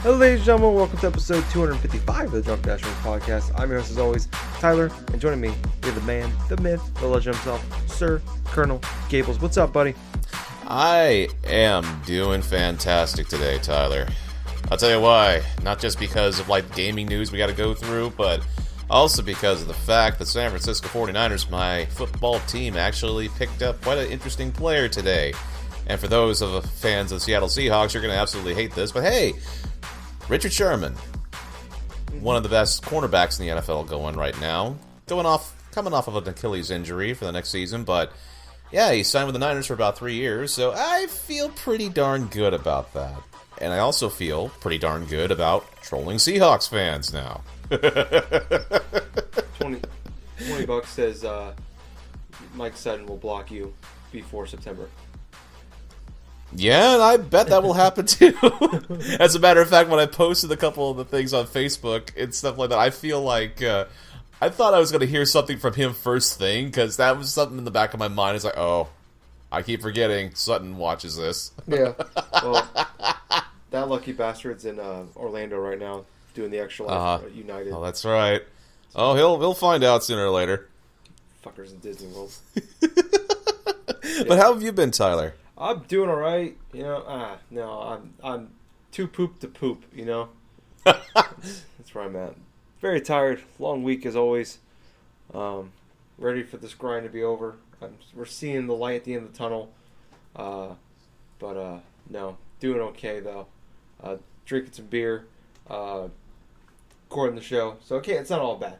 Hello, ladies and gentlemen. Welcome to episode 255 of the Drunk Dash Podcast. I'm your host, as always, Tyler, and joining me, we have the man, the myth, the legend himself, Sir Colonel Gables. What's up, buddy? I am doing fantastic today, Tyler. I'll tell you why. Not just because of gaming news we got to go through, but also because of the fact that San Francisco 49ers, my football team, actually picked up quite an interesting player today. And for those of the fans of the Seattle Seahawks, you're going to absolutely hate this, but hey, Richard Sherman, one of the best cornerbacks in the NFL going right now, coming off of an Achilles injury for the next season, but yeah, he signed with the Niners for about 3 years, so I feel pretty darn good about that. And I also feel pretty darn good about trolling Seahawks fans now. $20 says Mike Sutton will block you before September. Yeah, and I bet that will happen too. As a matter of fact, when I posted a couple of the things on Facebook and stuff like that, I feel like I thought I was going to hear something from him first thing, because that was something in the back of my mind. It's like, oh, I keep forgetting Sutton watches this. Yeah, well, that lucky bastard's in Orlando right now doing the extra life for United. Oh, that's right. Oh, he'll find out sooner or later. Fuckers in Disney World. But how have you been, Tyler? I'm doing all right, I'm too poop to poop, That's where I'm at. Very tired, long week as always. Ready for this grind to be over. We're seeing the light at the end of the tunnel. But no, doing okay though. Drinking some beer, recording the show. So okay, it's not all bad.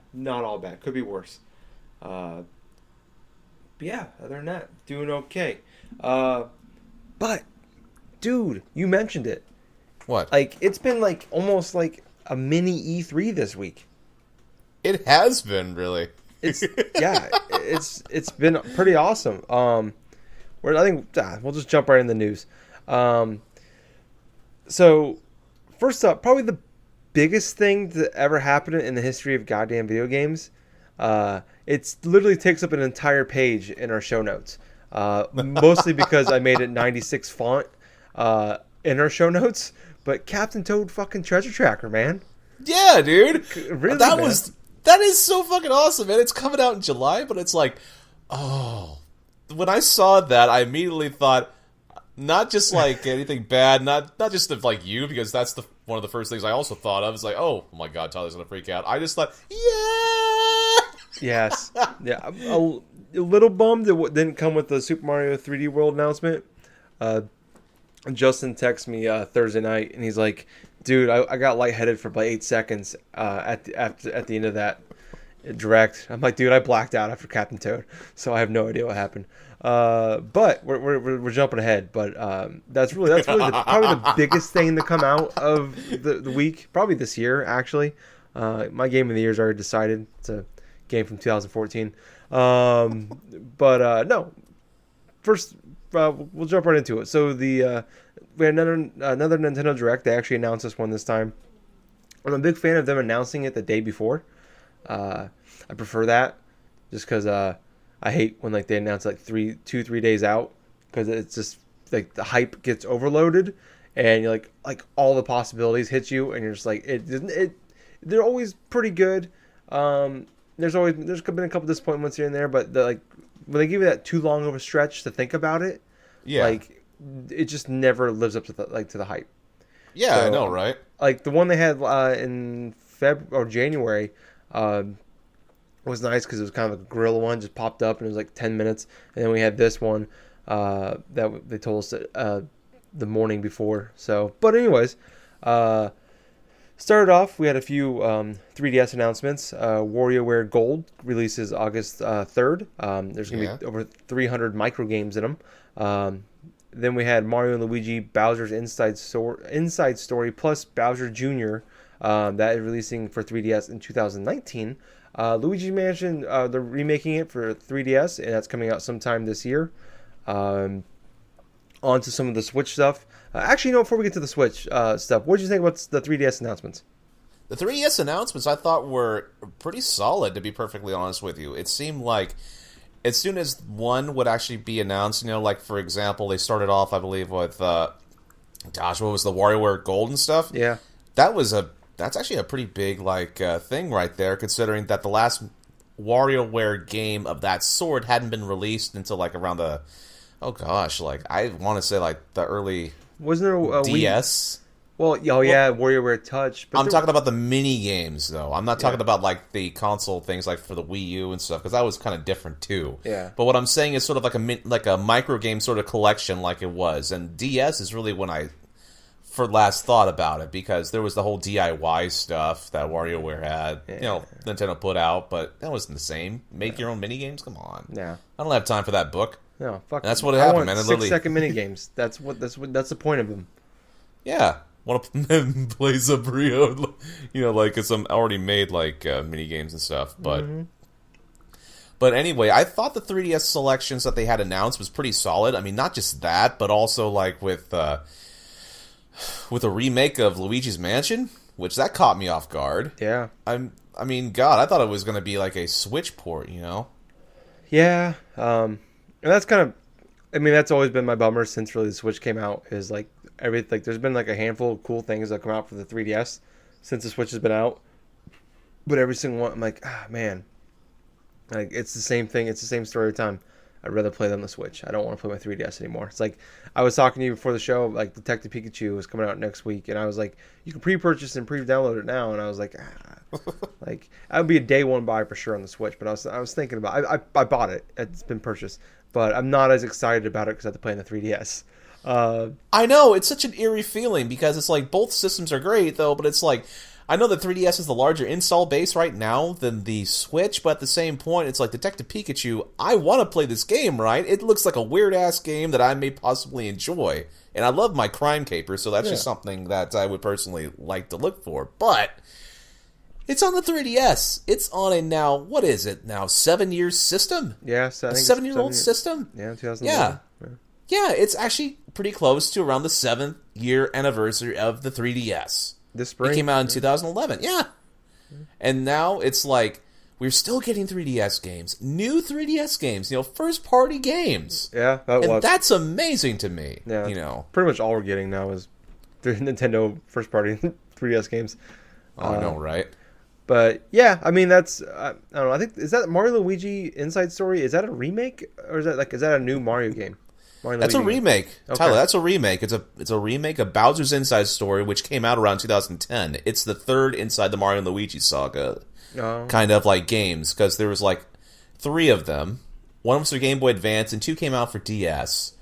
Could be worse. But yeah, other than that, doing okay. But, dude, you mentioned it. What? It's been almost like a mini E3 this week. It has been, really. It's been pretty awesome. We'll just jump right in the news. So, first up, probably the biggest thing that ever happened in the history of goddamn video games. It literally takes up an entire page in our show notes. Mostly because I made it 96 font in our show notes, but Captain Toad fucking Treasure Tracker, man. Yeah, dude. Really, that is so fucking awesome, man. It's coming out in July, but it's like, oh, when I saw that, I immediately thought, not just anything bad, not just of you, because that's one of the first things I also thought of. It's like, oh my god, Tyler's gonna freak out. I just thought, yeah. Yes. Yeah. I'm a little bummed it didn't come with the Super Mario 3D World announcement. Justin texted me Thursday night, and he's like, dude, I got lightheaded for about 8 seconds at the end of that direct. I'm like, dude, I blacked out after Captain Toad, so I have no idea what happened. But we're jumping ahead. But that's really probably the biggest thing to come out of the week, probably this year, actually. My game of the year is already decided. It's a game from 2014. No. First, we'll jump right into it. So we had another Nintendo Direct. They actually announced this one this time. I'm a big fan of them announcing it the day before. I prefer that, just because I hate when they announce 3 days out, because it's just the hype gets overloaded, and you're all the possibilities hit you, and you're just they're always pretty good. There's been a couple disappointments here and there, but when they give you that too long of a stretch to think about it, yeah, it just never lives up to the hype. Yeah, so, I know, right? The one they had in February or January was nice, because it was kind of a gorilla one, just popped up and it was 10 minutes, and then we had this one that they told us the morning before. So, but anyways, started off, we had a few 3DS announcements. WarioWare Gold releases August 3rd. There's going to be over 300 micro games in them. Then we had Mario and Luigi Bowser's Inside Story plus Bowser Jr. That is releasing for 3DS in 2019. Luigi Mansion, they're remaking it for 3DS, and that's coming out sometime this year. On to some of the Switch stuff. Actually, before we get to the Switch stuff, what did you think about the 3DS announcements? The 3DS announcements I thought were pretty solid, to be perfectly honest with you. It seemed like as soon as one would actually be announced, for example, they started off, I believe, with, what was the WarioWare Gold and stuff? Yeah. That's actually a pretty big thing right there, considering that the last WarioWare game of that sort hadn't been released until like around the I want to say like the early Wasn't there a DS. Well, yeah, WarioWare Touch. But I'm talking about the mini games, though. I'm not talking about like the console things, like for the Wii U and stuff, because that was kind of different too. Yeah. But what I'm saying is sort of like a micro game sort of collection, like it was. And DS is really when I last thought about it, because there was the whole DIY stuff that WarioWare had. Yeah. Nintendo put out, but that wasn't the same. Make your own mini games. Come on. Yeah. I don't have time for that book. No, fuck. And that's what happened, man. 6-second mini games. That's the point of them. Yeah. Want to play Zabrio, like some already made mini games and stuff. But anyway, I thought the 3DS selections that they had announced was pretty solid. I mean, not just that, but also like with a remake of Luigi's Mansion, which that caught me off guard. Yeah. I mean, God, I thought it was going to be like a Switch port, Yeah. And that's kind of, I mean, that's always been my bummer since really the Switch came out, is like there's been like a handful of cool things that come out for the 3DS since the Switch has been out, but every single one I'm like, man, like it's the same thing, it's the same story every time. I'd rather play than the Switch. I don't want to play my 3DS anymore. It's like I was talking to you before the show, like Detective Pikachu is coming out next week, and I was like, you can pre-purchase and pre-download it now, and I was like, like I would be a day one buy for sure on the Switch, but I was thinking about I bought it, it's been purchased, but I'm not as excited about it because I have to play in the 3DS. I know, it's such an eerie feeling, because it's like both systems are great though, but it's like I know the 3DS is the larger install base right now than the Switch, but at the same point, it's like Detective Pikachu, I want to play this game, right? It looks like a weird-ass game that I may possibly enjoy, and I love my crime capers, so that's just something that I would personally like to look for, but it's on the 3DS. It's on a now, what is it now, 7-year system? Yeah, so I think a 7-year-old system? Yeah, 2011. Yeah, it's actually pretty close to around the 7th-year anniversary of the 3DS. This spring. It came out in 2011, yeah. And now it's like, we're still getting 3DS games. New 3DS games, first-party games. Yeah, that's amazing to me, Yeah, pretty much all we're getting now is the Nintendo first-party 3DS games. Oh, I know, right? But, yeah, I mean, that's, I don't know, I think, is that Mario Luigi Inside Story? Is that a remake? Or is that a new Mario game? That's a remake, Okay. Tyler. That's a remake. It's a remake of Bowser's Inside Story, which came out around 2010. It's the third inside the Mario and Luigi saga, kind of like games, because there was like 3 of them. One was for Game Boy Advance, and 2 came out for DS.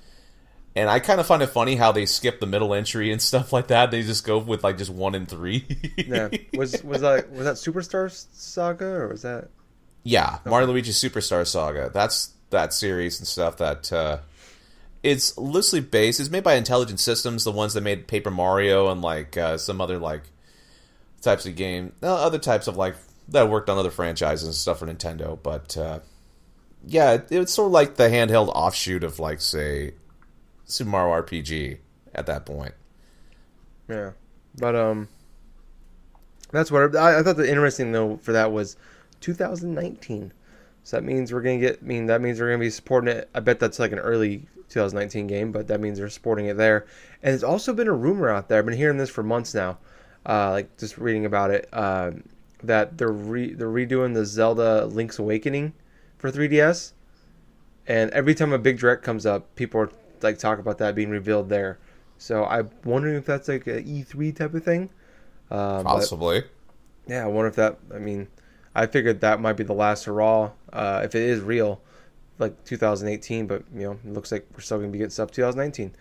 And I kind of find it funny how they skip the middle entry and stuff like that. They just go with like just 1 and 3. Yeah, was that Superstar Saga, or was that? Yeah, Mario and Luigi Superstar Saga. That's that series and stuff that. It's loosely based. It's made by Intelligent Systems, the ones that made Paper Mario and some other types of game, other types of that worked on other franchises and stuff for Nintendo. But yeah, it's sort of like the handheld offshoot of say Super Mario RPG at that point. Yeah, but that's what I thought. The interesting though for that was 2019. So that means we're gonna be supporting it. I bet that's like an early 2019 game, but that means they're supporting it there. And there's also been a rumor out there. I've been hearing this for months now, just reading about it, that they're redoing the Zelda Link's Awakening for 3DS. And every time a big direct comes up, people are talk about that being revealed there. So I'm wondering if that's like an E3 type of thing. Possibly. Yeah, I wonder if that. I mean, I figured that might be the last hurrah if it is real. 2018, but it looks like we're still gonna be getting stuff 2019.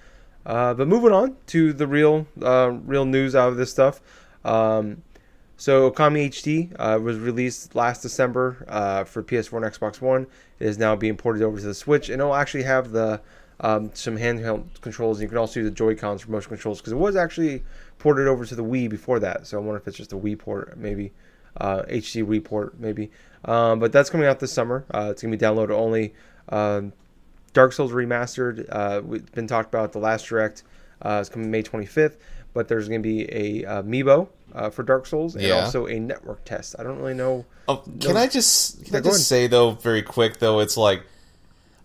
But moving on to the real news out of this stuff. So Okami HD was released last December for PS4 and Xbox One. It is now being ported over to the Switch, and it'll actually have the some handheld controls. And you can also use the Joy-Cons for motion controls, because it was actually ported over to the Wii before that. So I wonder if it's just a Wii port, maybe HD report, maybe. But that's coming out this summer. It's going to be download only. Dark Souls Remastered, we've been talked about at the last direct. It's coming May 25th. But there's going to be a Amiibo for Dark Souls, and also a network test. I don't really know. Can I just say, though, very quick, though, it's like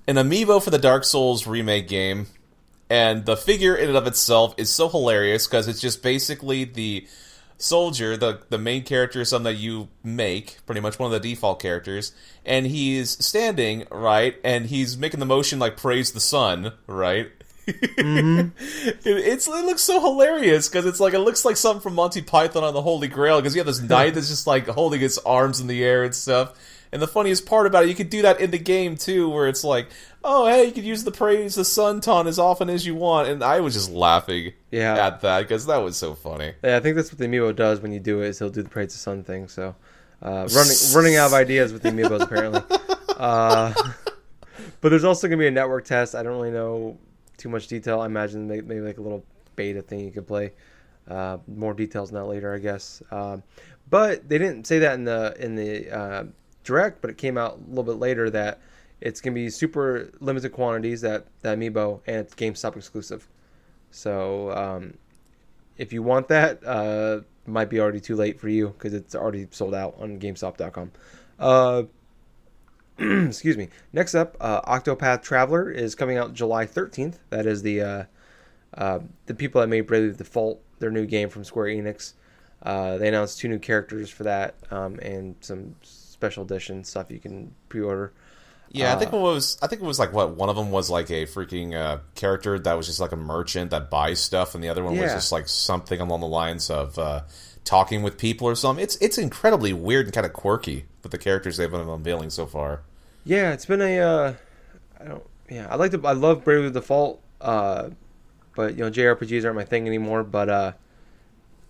an Amiibo for the Dark Souls remake game, and the figure in and of itself is so hilarious, because it's just basically the soldier, the main character is something that you make, pretty much one of the default characters, and he's standing, right, and he's making the motion like praise the sun, right? Mm-hmm. It looks so hilarious because it looks like something from Monty Python on the Holy Grail, because you have this knight that's just like holding its arms in the air and stuff. And the funniest part about it, you could do that in the game too, where it's like, oh hey, you could use the praise the sun taunt as often as you want, and I was just laughing at that because that was so funny. Yeah, I think that's what the amiibo does when you do it. Is he'll do the praise the sun thing. So running out of ideas with the amiibos apparently. But there's also gonna be a network test. I don't really know too much detail. I imagine maybe like a little beta thing you could play. More details on that later, I guess. But they didn't say that in the direct, but it came out a little bit later that it's gonna be super limited quantities, that amiibo, and it's GameStop exclusive. So if you want that, it might be already too late for you because it's already sold out on GameStop.com. Excuse me. Next up, Octopath Traveler is coming out July 13th. That is the people that made Bravely Default, their new game from Square Enix. They announced 2 new characters for that, and some special edition stuff you can pre-order. Yeah, I think it was like one of them was like a freaking character that was just like a merchant that buys stuff, and the other one was just like something along the lines of talking with people or something. It's incredibly weird and kind of quirky with the characters they've been unveiling so far. Yeah, it's been I love Bravely Default, but JRPGs aren't my thing anymore. But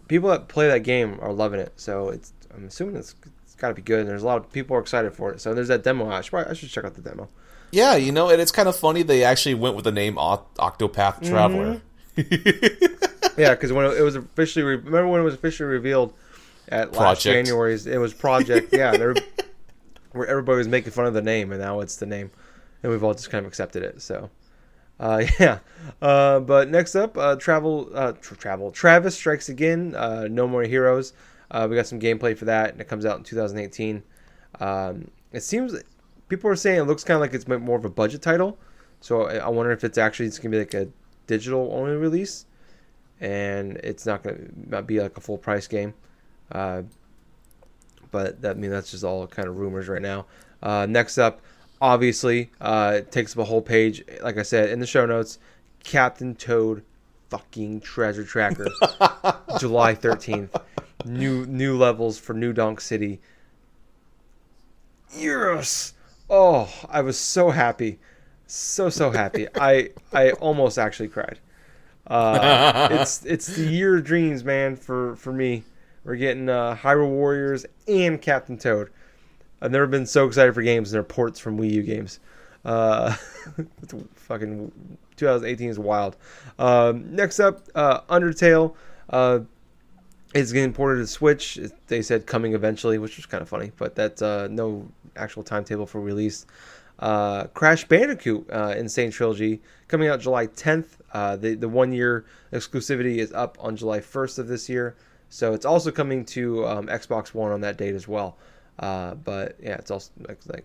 people that play that game are loving it, so I'm assuming it's got to be good. And there's a lot of people are excited for it. So there's that demo. I should check out the demo. Yeah, and it's kind of funny they actually went with the name Octopath Traveler. Mm-hmm. Yeah, because when it was officially remember when it was officially revealed at last January's, it was Project. Yeah, where everybody was making fun of the name, and now it's the name, and we've all just kind of accepted it. So, but next up, Travis Strikes Again. No More Heroes. We got some gameplay for that, and it comes out in 2018. It seems people are saying it looks kind of like it's more of a budget title, so I wonder if it's going to be like a digital only release, and it's not going to be like a full price game. But that's just all kind of rumors right now. Next up, obviously, it takes up a whole page. Like I said in the show notes, Captain Toad fucking Treasure Tracker, July 13th. New levels for New Donk City. Yes! Oh, I was so happy. So happy. I almost actually cried. It's the year of dreams, man, for me. We're getting Hyrule Warriors and Captain Toad. I've never been so excited for games and they're ports from Wii U games. Fucking 2018 is wild. Next up, Undertale is getting ported to Switch. They said coming eventually, which was kind of funny, but that's no actual timetable for release. Crash Bandicoot Insane Trilogy coming out July 10th. The 1 year exclusivity is up on July 1st of this year. So it's also coming to Xbox One on that date as well. But yeah, it's also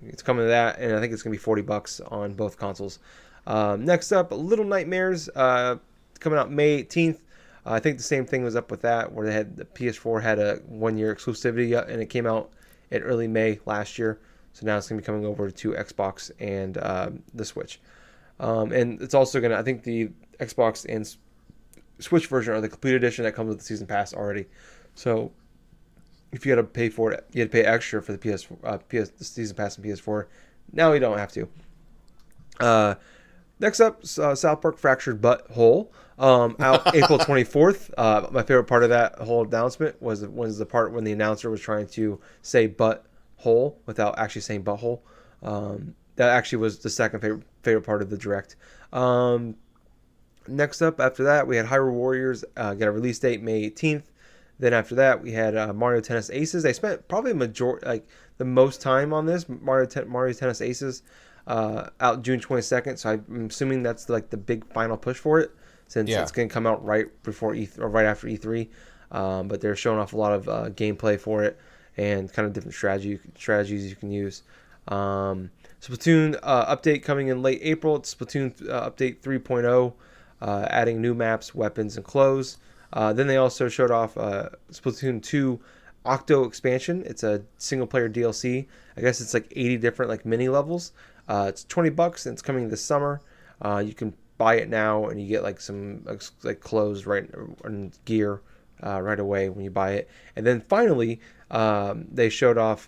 it's coming to that, and I think it's gonna be $40 on both consoles. Next up, Little Nightmares coming out May 18th. I think the same thing was up with that, where the PS4 had a 1 year exclusivity, and it came out in early May last year. So now it's gonna be coming over to Xbox and the Switch. And it's also gonna, I think the Xbox and Switch version are the complete edition that comes with the season pass already. So if you had to pay for it, you had to pay extra for the the season pass and PS4. Now you don't have to. Next up, South Park Fractured But Whole, out April 24th. My favorite part of that whole announcement was the part when the announcer was trying to say "but hole" without actually saying "butthole." That actually was the second favorite part of the direct. Next up, after that, we had Hyrule Warriors get a release date May 18th. Then after that, we had Mario Tennis Aces. They spent probably the most time on this Mario Tennis Aces out June 22nd. So I'm assuming that's the big final push for it, since it's going to come out right before right after E3. But they're showing off a lot of gameplay for it and kind of different strategies you can use. Splatoon update coming in late April. It's Splatoon update 3.0. Adding new maps, weapons, and clothes. Then they also showed off Splatoon 2 Octo expansion. It's a single player DLC. I guess it's like 80 different like mini levels. It's $20 and it's coming this summer. You can buy it now and you get like some like clothes right and gear right away when you buy it. And then finally, they showed off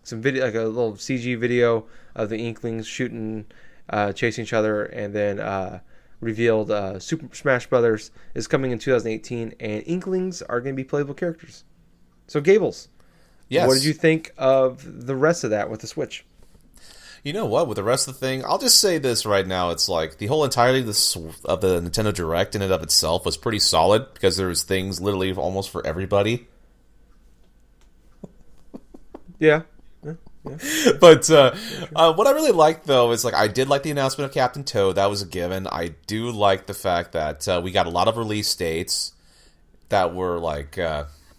some video, like a little CG video of the Inklings shooting, chasing each other, and then revealed Super Smash Brothers is coming in 2018, and Inklings are going to be playable characters. So Gables, Yes. what did you think of the rest of that with the Switch? You know what? With the rest of the thing, I'll just say this right now. It's like the whole entirety of the Nintendo Direct in and of itself was pretty solid because there was things literally almost for everybody. Yeah. But what I really liked, though, is like I did like the announcement of Captain Toad. That was a given. I do like the fact that we got a lot of release dates that were like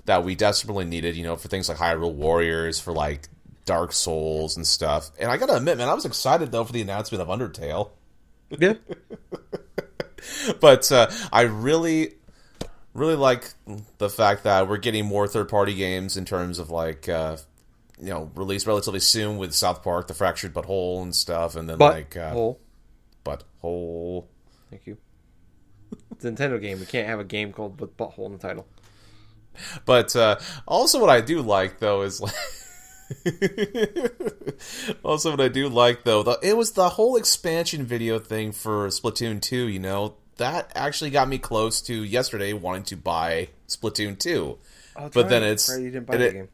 that we desperately needed. You know, for things like Hyrule Warriors, for like Dark Souls and stuff. And I gotta admit, man, I was excited though for the announcement of Undertale. Yeah. But I really like the fact that we're getting more third-party games in terms of like. Released relatively soon with South Park, The Fractured But Whole and stuff, and then Hole. Butthole. Thank you. It's a Nintendo game. We can't have a game called with Butthole in the title. But also what I do like though is like it was the whole expansion video thing for Splatoon 2, you know. That actually got me close to yesterday wanting to buy Splatoon 2. But then it's right, you didn't buy the game.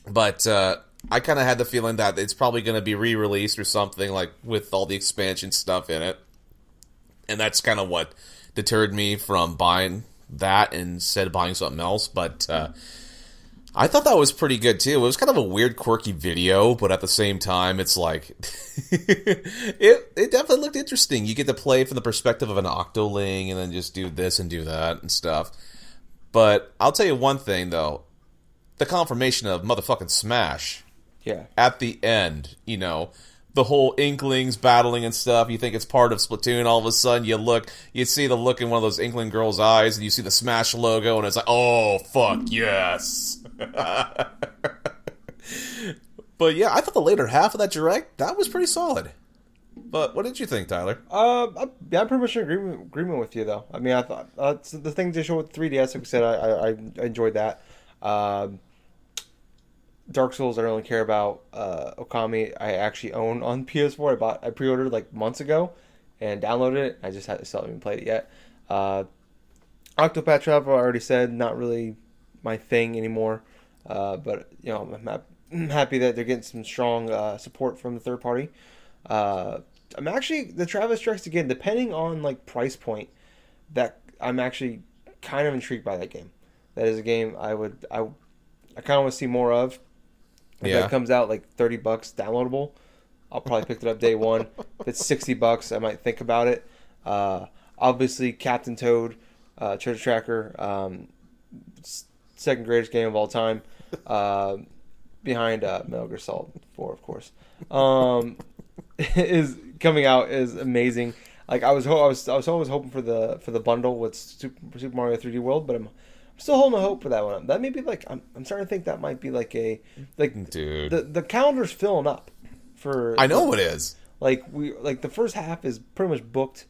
But I kind of had the feeling that it's probably going to be re-released or something, like with all the expansion stuff in it. And that's kind of what deterred me from buying that instead of buying something else. But I thought that was pretty good too. It was kind of a weird, quirky video, but at the same time, it's like it definitely looked interesting. You get to play from the perspective of an Octoling and then just do this and do that and stuff. But I'll tell you one thing though. The confirmation of motherfucking Smash. Yeah. At the end, you know, the whole Inklings battling and stuff. You think it's part of Splatoon. All of a sudden, you see the look in one of those Inkling girls' eyes, and you see the Smash logo, and it's like, oh fuck yes. But yeah, I thought the later half of that direct that was pretty solid. But what did you think, Tyler? I'm pretty much in agreement with you though. I mean, I thought the things they showed with 3DS, like I said, I enjoyed that. Dark Souls, I don't really care about. Okami, I actually own on PS4. I pre-ordered like months ago and downloaded it. I just still haven't even played it yet. Octopath Traveler, I already said, not really my thing anymore. But you know, I'm happy that they're getting some strong support from the third party. I'm actually the Travis Strikes Again, depending on like price point, that I'm actually kind of intrigued by that game. That is a game I kind of want to see more of. If that comes out like $30 downloadable, I'll probably pick it up day one. If it's $60, I might think about it. Obviously, Captain Toad, Treasure Tracker, second greatest game of all time, behind Metal Gear Solid 4, of course, is coming out is amazing. Like I was always hoping for the bundle with Super Mario 3D World, but I'm still holding a hope for that one. That may be like I'm starting to think that might be like dude. The calendar's filling up for. I know it is. Like the first half is pretty much booked.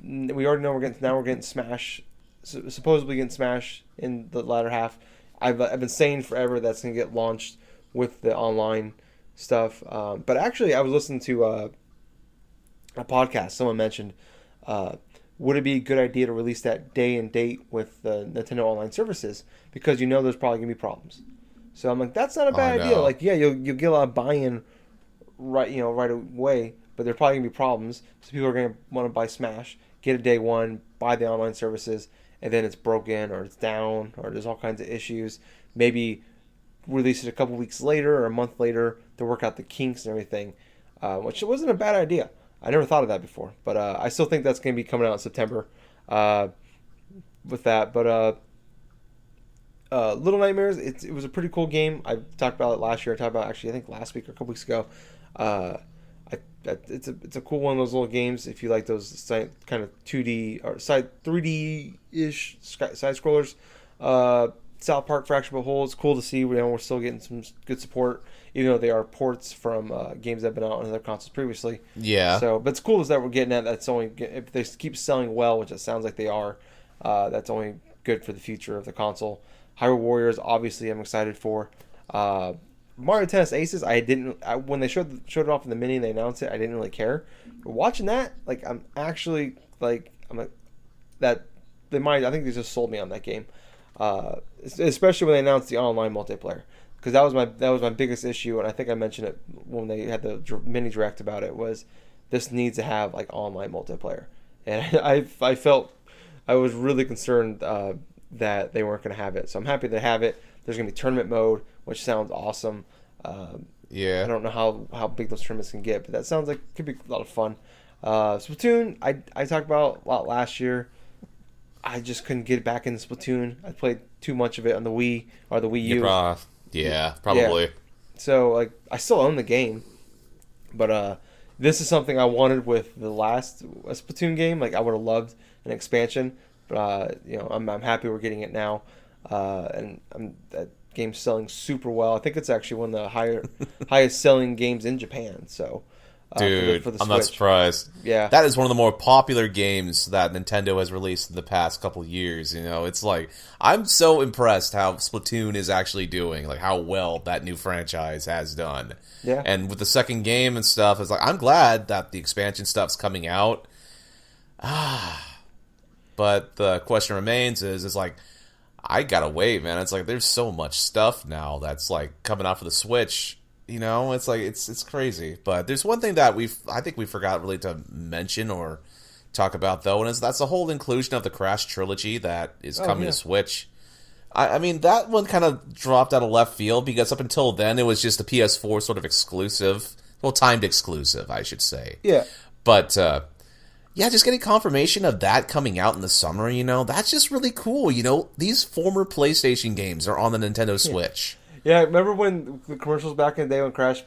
We already know we're getting Smash, supposedly getting Smash in the latter half. I've been saying forever that's gonna get launched with the online stuff. But actually, I was listening to a podcast. Someone mentioned. Would it be a good idea to release that day and date with the Nintendo Online services? Because you know there's probably going to be problems. So I'm like, that's not a bad idea. Like, yeah, you'll get a lot of buy-in right away, but there's probably going to be problems. So people are going to want to buy Smash, get it day one, buy the online services, and then it's broken or it's down or there's all kinds of issues. Maybe release it a couple weeks later or a month later to work out the kinks and everything, which wasn't a bad idea. I never thought of that before, but I still think that's going to be coming out in September with that. But Little Nightmares, it was a pretty cool game. I talked about it last year. I talked about actually, I think last week or a couple weeks ago. I it's a cool one of those little games if you like those kind of 2D or 3D ish side scrollers. South Park Fracture But Whole. It's cool to see. We're still getting some good support, even though they are ports from games that have been out on other consoles previously. Yeah. So, but it's cool is that we're getting at. That's only if they keep selling well, which it sounds like they are. That's only good for the future of the console. Hyrule Warriors, obviously, I'm excited for. Mario Tennis Aces, when they showed it off in the mini and they announced it, I didn't really care. But watching that, like, I'm actually like, I think they just sold me on that game. Especially when they announced the online multiplayer, because that was my biggest issue, and I think I mentioned it when they had the mini direct about it. Was this needs to have like online multiplayer, and I felt I was really concerned that they weren't going to have it. So I'm happy they have it. There's going to be tournament mode, which sounds awesome. Yeah. I don't know how big those tournaments can get, but that sounds like could be a lot of fun. Splatoon, I talked about a lot last year. I just couldn't get back into Splatoon. I played too much of it on the Wii or the Wii U. Yeah, probably. Yeah. So like, I still own the game, but this is something I wanted with the last Splatoon game. Like, I would have loved an expansion, but I'm happy we're getting it now, and that game's selling super well. I think it's actually one of the highest selling games in Japan. So. Dude, for the I'm Switch. not surprised. Yeah. That is one of the more popular games that Nintendo has released in the past couple of years. It's like, I'm so impressed how Splatoon is actually doing, like how well that new franchise has done. Yeah. And with the second game and stuff, it's like, I'm glad that the expansion stuff's coming out. But the question remains is like, I gotta wait, man. It's like, there's so much stuff now that's like coming out for the Switch. It's like it's crazy. But there's one thing that I think we forgot really to mention or talk about though, and that's the whole inclusion of the Crash trilogy that is coming to Switch. I mean, that one kind of dropped out of left field because up until then it was just a PS4 sort of exclusive, well, timed exclusive, I should say. Yeah. But just getting confirmation of that coming out in the summer, that's just really cool. These former PlayStation games are on the Nintendo Switch. Yeah, remember when the commercials back in the day when Crash,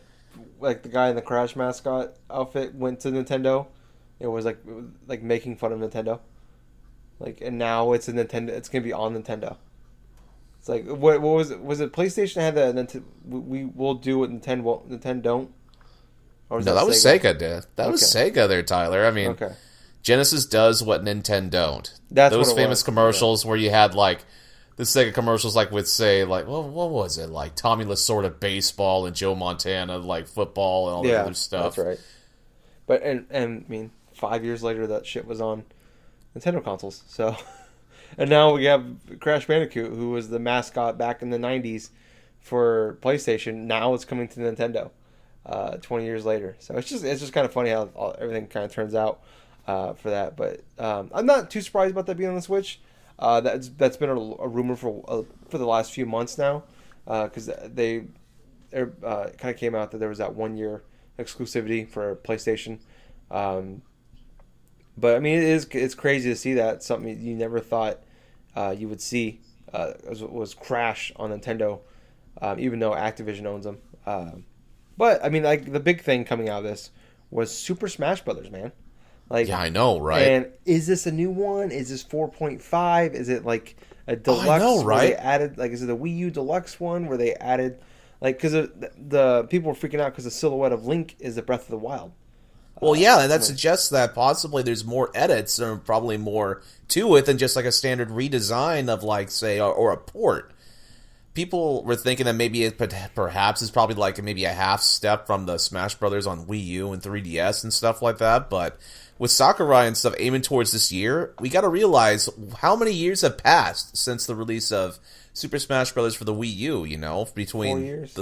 like the guy in the Crash mascot outfit went to Nintendo? It was like making fun of Nintendo. Like, and now it's a Nintendo. It's gonna be on Nintendo. It's like, what was it? Was it PlayStation had that? We will do what Nintendo don't. Or was that was Sega did. That was Sega there, Tyler. I mean, Genesis does what Nintendo don't. That's those what famous commercials where you had like. The Sega commercials, like, would say, like, well, what was it? Like, Tommy Lasorda baseball and Joe Montana, like, football and all that other stuff. That's right. But, and I mean, 5 years later, that shit was on Nintendo consoles. So, and now we have Crash Bandicoot, who was the mascot back in the 90s for PlayStation. Now it's coming to Nintendo 20 years later. So, it's just kind of funny how everything kind of turns out for that. But I'm not too surprised about that being on the Switch. That's been a rumor for the last few months now, because they kind of came out that there was that 1 year exclusivity for PlayStation. But I mean, it's crazy to see that, something you never thought you would see was Crash on Nintendo, even though Activision owns them. But I mean, like, the big thing coming out of this was Super Smash Brothers, man. Like, yeah, I know, right? And is this a new one? Is this 4.5? Is it like a deluxe? I know, right? They added, like, is it a Wii U deluxe one where they added, like, because the people were freaking out because the silhouette of Link is the Breath of the Wild. Well, yeah, and that suggests that possibly there's more edits or probably more to it than just like a standard redesign of, like, say, or a port. People were thinking that maybe it perhaps is probably like maybe a half step from the Smash Brothers on Wii U and 3DS and stuff like that, but with Sakurai and stuff aiming towards this year, we got to realize how many years have passed since the release of Super Smash Bros. For the Wii U, between 4 years.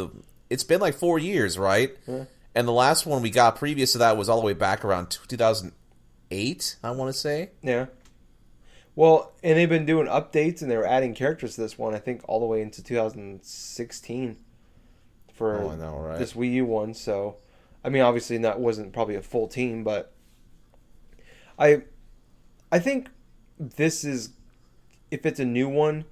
It's been like 4 years, right? Yeah. And the last one we got previous to that was all the way back around 2008, I want to say. Yeah. Well, and they've been doing updates, and they were adding characters to this one, I think, all the way into 2016 for this Wii U one. So, I mean, obviously that wasn't probably a full team, but I think this is, if it's a new one,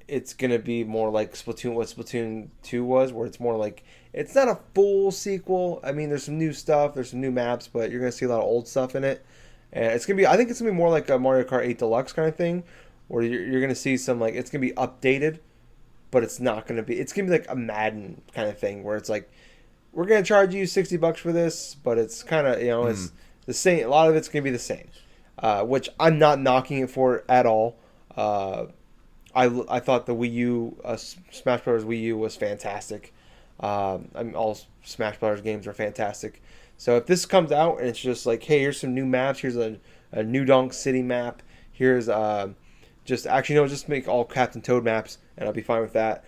it's gonna be more like Splatoon, what Splatoon 2 was, where it's more like it's not a full sequel. I mean, there's some new stuff, there's some new maps, but you're gonna see a lot of old stuff in it, and it's gonna be. I think it's gonna be more like a Mario Kart 8 Deluxe kind of thing, where you're gonna see some like it's gonna be updated, but it's not gonna be. It's gonna be like a Madden kind of thing, where it's like we're gonna charge you $60 for this, but it's kind of it's the same. A lot of it's gonna be the same, which I'm not knocking it for at all. I thought the Wii U Smash Bros. Wii U was fantastic. All Smash Bros. Games are fantastic. So if this comes out and it's just like, hey, here's some new maps. Here's a New Donk City map. Here's just make all Captain Toad maps, and I'll be fine with that.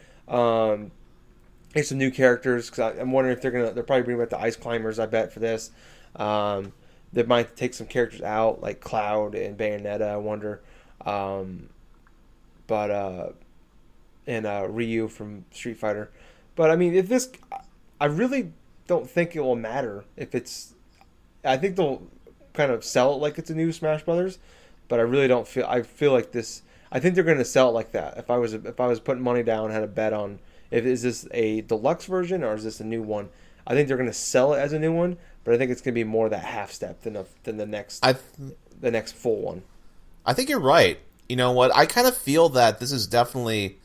Here's some new characters because I'm wondering if they're probably bringing back the Ice Climbers. I bet for this. They might take some characters out like Cloud and Bayonetta. I wonder. And Ryu from Street Fighter. But I mean, if this, I really don't think it will matter if it's. I think they'll kind of sell it like it's a new Smash Brothers, but I really don't feel. I feel like this. I think they're going to sell it like that. If I was putting money down, had a bet on if is this a deluxe version or is this a new one. I think they're going to sell it as a new one, but I think it's going to be more that half step than the next the next full one. I think you're right. You know what? I kind of feel that this is definitely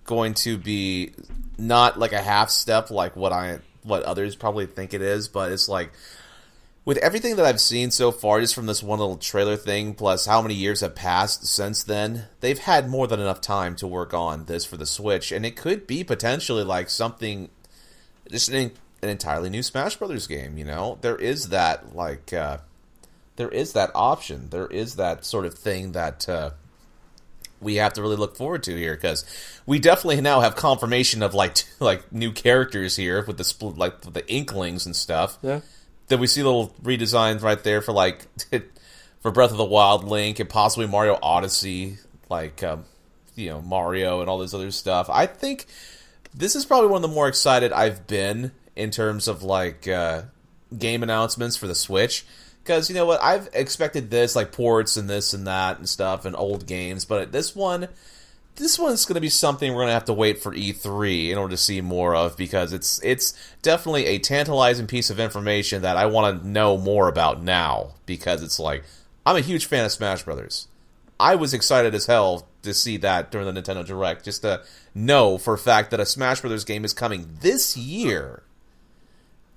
going to be not like a half step like what others probably think it is, but it's like with everything that I've seen so far, just from this one little trailer thing, plus how many years have passed since then, they've had more than enough time to work on this for the Switch, and it could be potentially like something, just an entirely new Smash Brothers game. You know, there is that there is that option, there is that sort of thing that. We have to really look forward to here because we definitely now have confirmation of like new characters here with the Inklings and stuff. Yeah. Then we see little redesigns right there for for Breath of the Wild, Link, and possibly Mario Odyssey, Mario and all this other stuff. I think this is probably one of the more excited I've been in terms of game announcements for the Switch. Because, you know what, I've expected this, like ports and this and that and stuff and old games, but this one's going to be something we're going to have to wait for E3 in order to see more of, because it's definitely a tantalizing piece of information that I want to know more about now, because it's like, I'm a huge fan of Smash Brothers. I was excited as hell to see that during the Nintendo Direct, just to know for a fact that a Smash Brothers game is coming this year.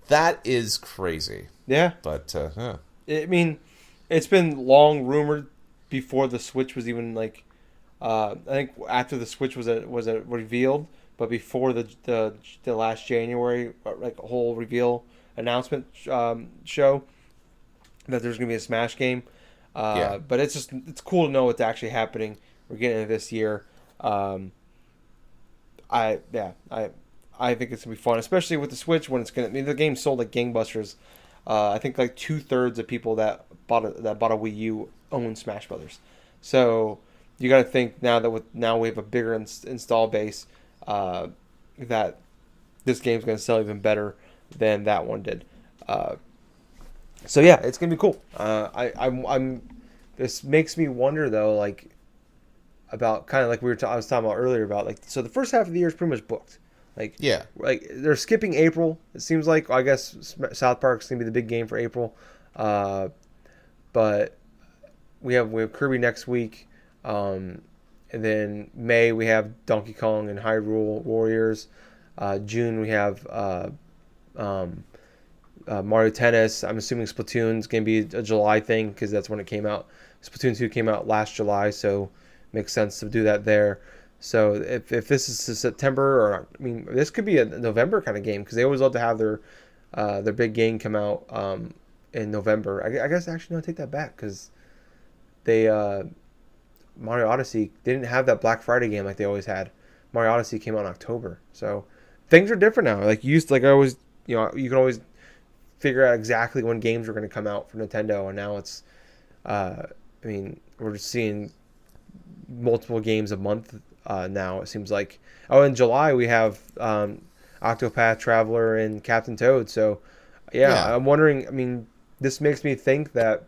That is crazy. Yeah. But, yeah. I mean, it's been long rumored before the Switch was even I think after the Switch was revealed, but before the last January whole reveal announcement show that there's gonna be a Smash game. But it's cool to know it's actually happening. We're getting it this year. I think it's gonna be fun, especially with the Switch when it's gonna. I mean, the game sold like gangbusters. I think like 2/3 of people that bought a Wii U own Smash Brothers. So you got to think now that we have a bigger install base, that this game's going to sell even better than that one did. So yeah, it's going to be cool. I'm this makes me wonder though, like about kind of like I was talking about earlier about so the first half of the year is pretty much booked. Like they're skipping April. It seems like I guess South Park's gonna be the big game for April, but we have Kirby next week, and then May we have Donkey Kong and Hyrule Warriors. June we have Mario Tennis. I'm assuming Splatoon's gonna be a July thing because that's when it came out. Splatoon 2 came out last July, so makes sense to do that there. So if this is a September, or I mean, this could be a November kind of game because they always love to have their big game come out in November. I guess actually no, I take that back because they Mario Odyssey didn't have that Black Friday game like they always had. Mario Odyssey came out in October, so things are different now. I always you can always figure out exactly when games are going to come out for Nintendo, and now it's we're just seeing multiple games a month. Now it seems like in July we have Octopath Traveler and Captain Toad. So yeah, I'm wondering. I mean, this makes me think that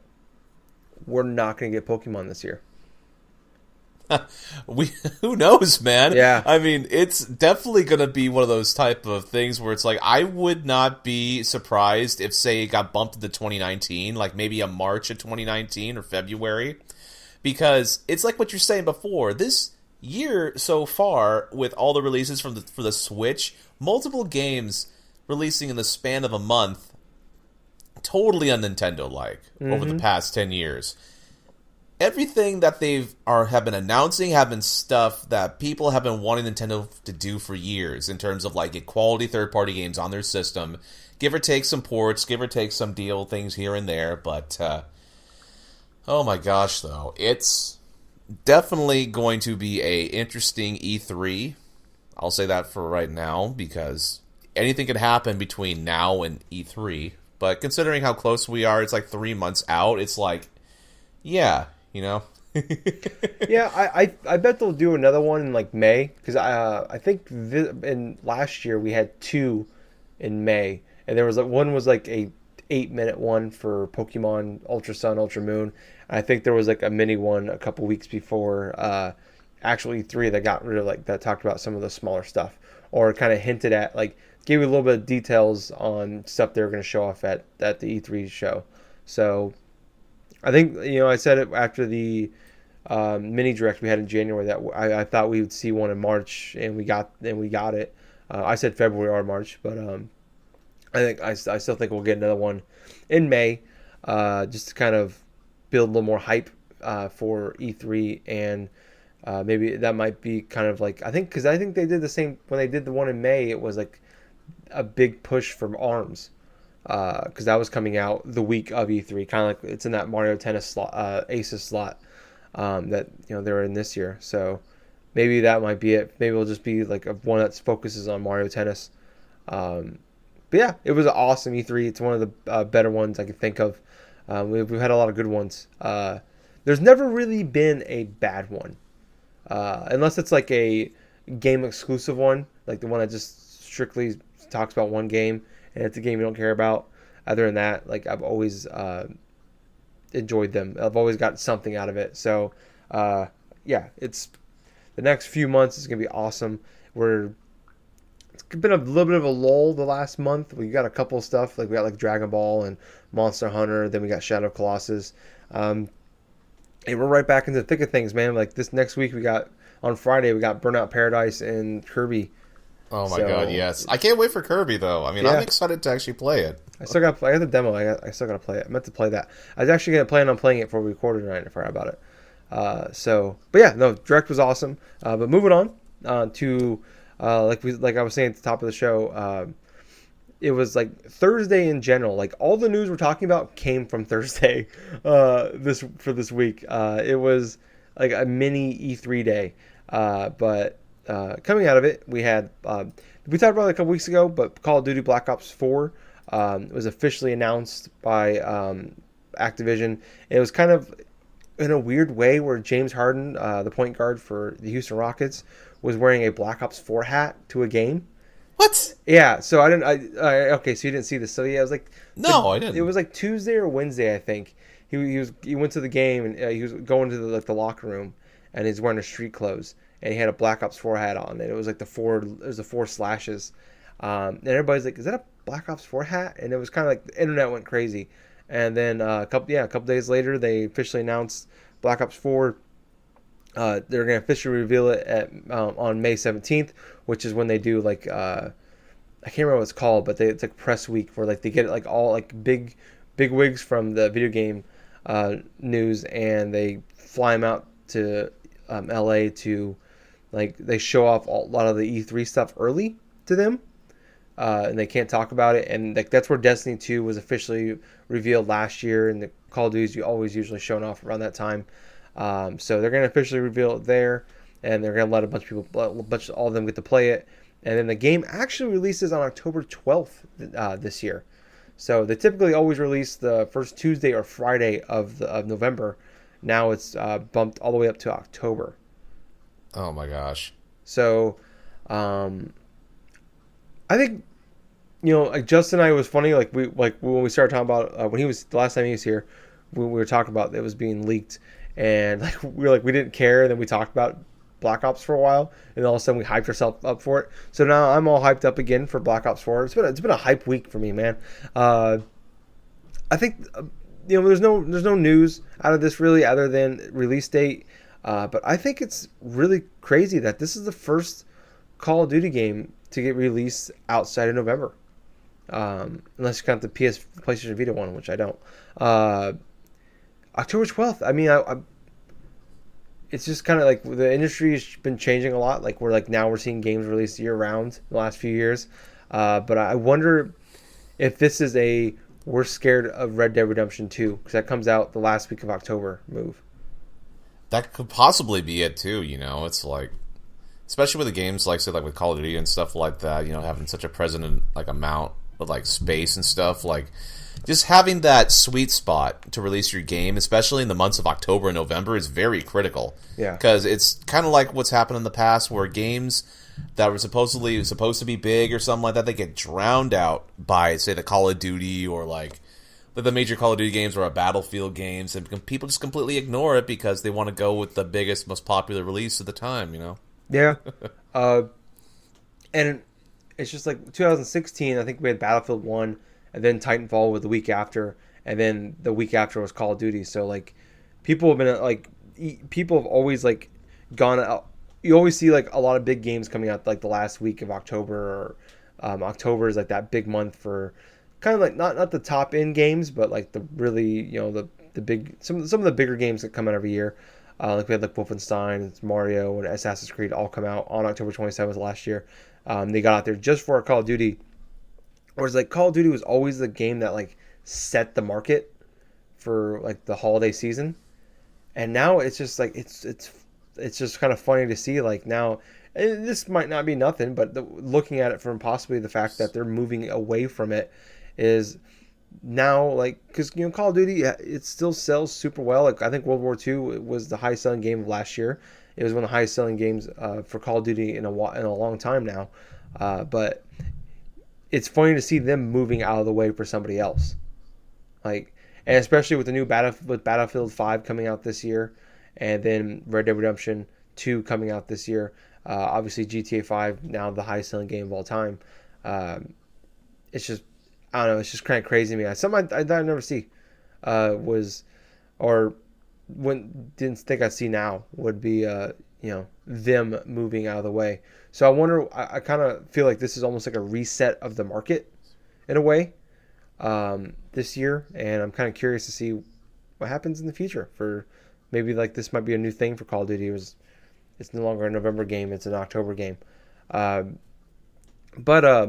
we're not going to get Pokemon this year. we who knows, man? Yeah. I mean, it's definitely gonna be one of those type of things where it's like I would not be surprised if, say, it got bumped into 2019, like maybe a March of 2019 or February, because it's like what you're saying before. This year so far, with all the releases for the Switch, multiple games releasing in the span of a month, totally un Nintendo-like over the past 10 years. Everything that have been announcing have been stuff that people have been wanting Nintendo to do for years in terms of like get quality third-party games on their system, give or take some ports, give or take some deal things here and there. But oh my gosh, though, it's definitely going to be a interesting E3. I'll say that for right now because anything could happen between now and E3. But considering how close we are, it's like 3 months out. It's like, yeah. You know? Yeah, I bet they'll do another one in like May because I think in last year we had 2 in May, and there was like one was like a 8-minute one for Pokemon Ultra Sun, Ultra Moon. And I think there was like a mini one a couple weeks before actually E3 that got rid of like that talked about some of the smaller stuff or kind of hinted at like gave you a little bit of details on stuff they were going to show off at the E3 show. So I think, I said it after the mini direct we had in January that I thought we would see one in March, and we got it. I said February or March, but I still think we'll get another one in May, just to kind of build a little more hype for E3, and maybe that might be kind of like because I think they did the same when they did the one in May. It was like a big push from ARMS. Because that was coming out the week of E3, kind of like it's in that Mario Tennis slot, Aces slot that they're in this year. So maybe that might be it. Maybe it'll just be like a one that focuses on Mario Tennis. But yeah, it was an awesome E3. It's one of the better ones I can think of. We've had a lot of good ones. There's never really been a bad one, unless it's like a game exclusive one, like the one that just strictly talks about one game. And it's a game you don't care about. Other than that, like I've always enjoyed them. I've always got something out of it. So, yeah, it's the next few months is gonna be awesome. It's been a little bit of a lull the last month. We got a couple of stuff like we got like Dragon Ball and Monster Hunter. Then we got Shadow of Colossus. And we're right back into the thick of things, man. Like this next week, on Friday we got Burnout Paradise and Kirby. Oh my god, yes. I can't wait for Kirby, though. I mean, yeah. I'm excited to actually play it. I got the demo. I still got to play it. I meant to play that. I was actually going to plan on playing it before we recorded tonight, and I forgot about it. But yeah, no, Direct was awesome. But moving on to, like I was saying at the top of the show, it was like Thursday in general. Like all the news we're talking about came from Thursday this week. It was like a mini E3 day. But coming out of it, we had we talked about it a couple weeks ago, but Call of Duty Black Ops 4 was officially announced by Activision. It was kind of in a weird way where James Harden, the point guard for the Houston Rockets, was wearing a Black Ops 4 hat to a game. What? Yeah, so I didn't. Okay, so you didn't see this. So yeah, I was like, no, I didn't. It was like Tuesday or Wednesday, I think. He went to the game and he was going to the locker room, and he's wearing his street clothes, and he had a Black Ops 4 hat on, and it was like the four slashes, and everybody's like, is that a Black Ops 4 hat? And it was kind of like the internet went crazy, and then a couple days later they officially announced Black Ops 4. They're going to officially reveal it on May 17th, which is when they do like I can't remember what it's called, but it's like press week where like they get like all like big wigs from the video game news, and they fly them out to LA to like they show off a lot of the E3 stuff early to them, and they can't talk about it. And like that's where Destiny 2 was officially revealed last year, and the Call of Duty's always usually shown off around that time. So they're going to officially reveal it there, and they're going to let all of them get to play it. And then the game actually releases on October 12th this year. So they typically always release the first Tuesday or Friday of November. Now it's bumped all the way up to October. Oh my gosh! So, I think like Justin and I, it was funny. Like when we started talking about when he was the last time he was here, we were talking about it was being leaked, and like we didn't care, and then we talked about Black Ops for a while, and all of a sudden we hyped ourselves up for it. So now I'm all hyped up again for Black Ops 4. It's been a hype week for me, man. I think there's no news out of this really other than release date. But I think it's really crazy that this is the first Call of Duty game to get released outside of November. Unless you count the PlayStation Vita one, which I don't. October 12th. I mean, it's just kind of like the industry has been changing a lot. Like we're seeing games released year round the last few years. But I wonder if this is we're scared of Red Dead Redemption 2 because that comes out the last week of October move. That could possibly be it too. It's like, especially with the games like say like with Call of Duty and stuff like that. Having such a present like amount of like space and stuff like. Just having that sweet spot to release your game, especially in the months of October and November, is very critical. Yeah. Because it's kind of like what's happened in the past where games that were supposed to be big or something like that, they get drowned out by, say, the Call of Duty or like the major Call of Duty games or Battlefield games, and people just completely ignore it because they want to go with the biggest, most popular release at the time, Yeah. And it's just like 2016, I think we had Battlefield 1, and then Titanfall was the week after, and then the week after was Call of Duty. So like, people have always like gone out. You always see like a lot of big games coming out like the last week of October, or October is like that big month for kind of like not the top end games, but like the really the big some of the bigger games that come out every year. Like we had like Wolfenstein, Mario, and Assassin's Creed all come out on October 27th last year. They got out there just for Call of Duty. Whereas like Call of Duty was always the game that like set the market for like the holiday season, and now it's just like it's just kind of funny to see like now, and this might not be nothing, but looking at it from possibly the fact that they're moving away from it is now like because Call of Duty it still sells super well. Like I think World War II was the highest selling game of last year. It was one of the highest selling games for Call of Duty in a long time now, but it's funny to see them moving out of the way for somebody else. Like, and especially with the new Battlefield 5 coming out this year, and then Red Dead Redemption 2 coming out this year. Obviously, GTA 5 now the highest selling game of all time. It's just, I don't know, it's just kind of crazy to me. Something I never see didn't think I'd see now would be them moving out of the way. So I wonder, I kind of feel like this is almost like a reset of the market in a way this year, and I'm kind of curious to see what happens in the future for maybe like this might be a new thing for Call of Duty. It's no longer a November game, it's an October game. But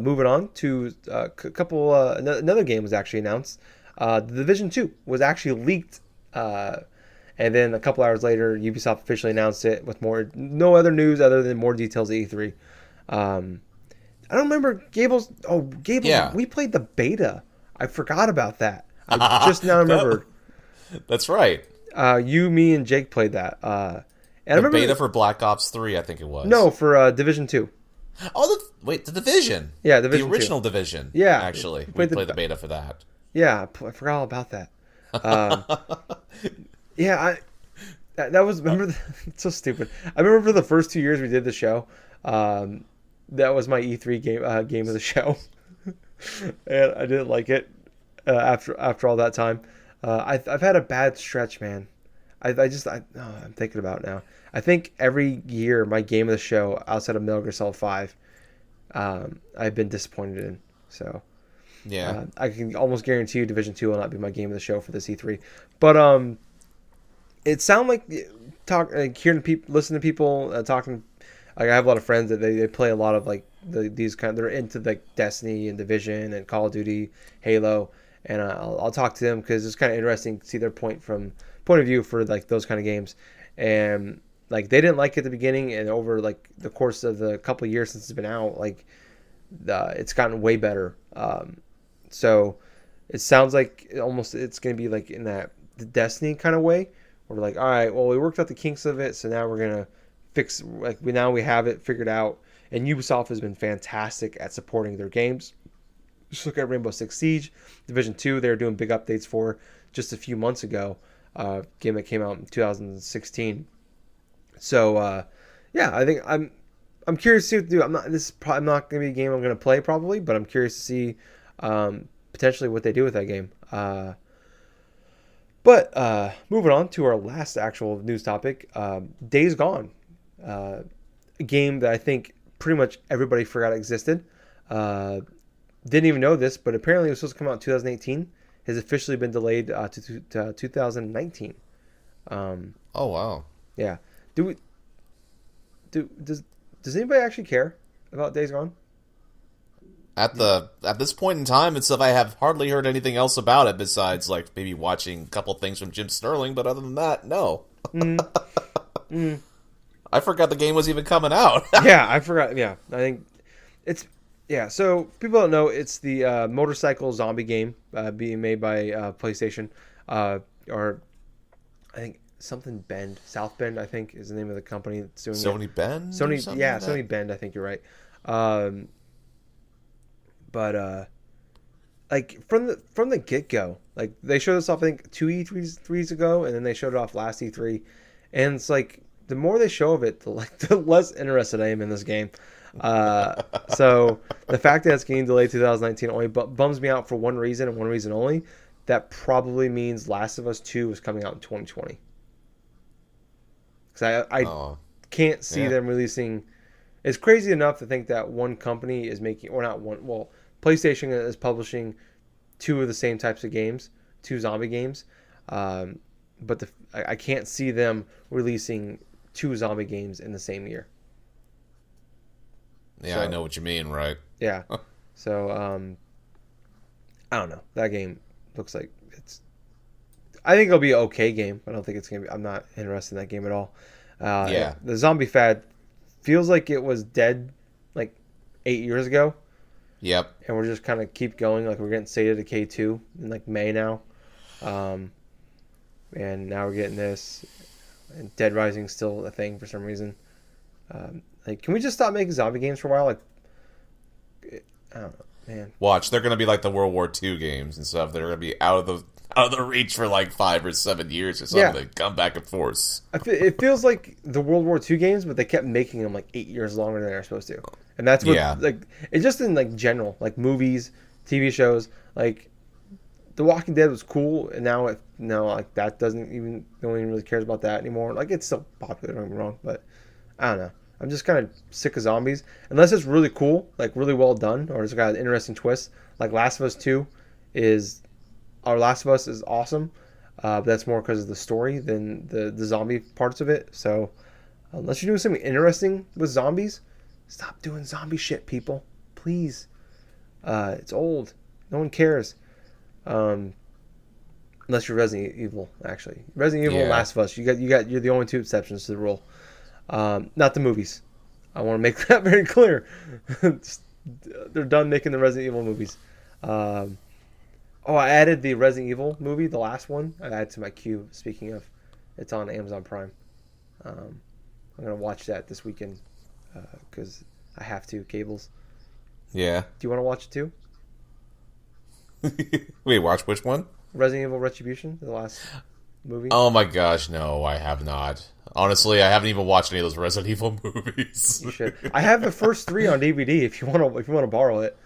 moving on to a couple, another game was actually announced. The Division 2 was actually leaked, and then a couple hours later, Ubisoft officially announced it with no other news other than more details at E3. I don't remember Gables. Oh, Gables, yeah. We played the beta. I forgot about that. I just now remembered. That's right. You, me, and Jake played that. And I remember beta for Black Ops 3, I think it was. No, for Division 2. Oh, the Division. Yeah, Division the original 2. Division. Yeah. Actually, we played the beta for that. Yeah, I forgot all about that. Yeah, that was, remember, it's so stupid. I remember for the first 2 years we did the show, that was my E3 game of the show. And I didn't like it after all that time. I've had a bad stretch, man. I'm thinking about it now. I think every year my game of the show outside of Metal Gear Solid 5, I've been disappointed in. So yeah, I can almost guarantee you Division 2 will not be my game of the show for this E3. But it sounded like listening to people talking. Like I have a lot of friends that they play a lot of like these kind. They're into like Destiny and Division and Call of Duty, Halo, and I'll talk to them because it's kind of interesting to see their point of view for like those kind of games. And like they didn't like it at the beginning, and over like the course of the couple of years since it's been out, like it's gotten way better. So it sounds like it's going to be like in that the Destiny kind of way. We're like, all right, well, we worked out the kinks of it, so now we're gonna fix. Like we have it figured out. And Ubisoft has been fantastic at supporting their games. Just look at Rainbow Six Siege, Division 2. They were doing big updates for just a few months ago. game that came out in 2016. So yeah, I think I'm curious to see what to do. I'm not going to be a game I'm going to play probably, but I'm curious to see potentially what they do with that game. But moving on to our last actual news topic, Days Gone, a game that I think pretty much everybody forgot existed. Didn't even know this, but apparently it was supposed to come out in 2018. Has officially been delayed to 2019. Oh wow. Yeah. Does anybody actually care about Days Gone? At this point in time and stuff, I have hardly heard anything else about it besides like maybe watching a couple things from Jim Sterling, but other than that, no. I forgot the game was even coming out. Yeah, I forgot. Yeah, I think it's so people don't know, it's the motorcycle zombie game being made by PlayStation, or I think something Bend, South Bend, I think is the name of the company that's doing Sony it. Bend? Sony, yeah, Sony Bend. I think you're right. But like from the get go, like they showed us off I think 2 E3s ago, and then they showed it off last E3, and it's like the more they show of it, the less interested I am in this game. So the fact that it's getting delayed 2019 only bums me out for one reason and one reason only. That probably means Last of Us 2 is coming out in 2020. Because I can't see them releasing. It's crazy enough to think that one company is making, or not one. Well, PlayStation is publishing two of the same types of games, two zombie games. But I can't see them releasing two zombie games in the same year. Yeah, so, I know what you mean, right? Yeah. So, I don't know. That game looks like it's... I think it'll be an okay game. I don't think it's going to be... I'm not interested in that game at all. Yeah. The zombie fad feels like it was dead like 8 years ago. Yep. And we're just kind of keep going. Like, we're getting State of Decay 2 in like May now. And now we're getting this. And Dead Rising's still a thing for some reason. Like, can we just stop making zombie games for a while? Like, I don't know, man. Watch, they're gonna be like the World War II games and stuff. They're gonna be out of the reach for like 5 or 7 years or something. Yeah. Come back in force. It feels like the World War II games, but they kept making them like 8 years longer than they're supposed to. And that's what, like, it's just in like general, like movies, TV shows, like The Walking Dead was cool, and now like that no one even really cares about that anymore. Like, it's still popular, don't get me wrong, but I don't know. I'm just kind of sick of zombies. Unless it's really cool, like really well done, or it's got an interesting twist. Like Last of Us 2 Last of Us is awesome, but that's more because of the story than the zombie parts of it. So unless you're doing something interesting with zombies, stop doing zombie shit, people. Please. It's old. No one cares. Unless you're Resident Evil, actually. Resident Evil and Last of Us. You're the only two exceptions to the rule. Not the movies. I want to make that very clear. They're done making the Resident Evil movies. I added the Resident Evil movie, the last one. I added to my queue. Speaking of, it's on Amazon Prime. I'm gonna watch that this weekend because I have to. Gables. Yeah. Do you want to watch it too? Wait, watch which one? Resident Evil Retribution, the last movie. Oh my gosh, no, I have not. Honestly, I haven't even watched any of those Resident Evil movies. You should. I have the first 3 on DVD. If you want to borrow it,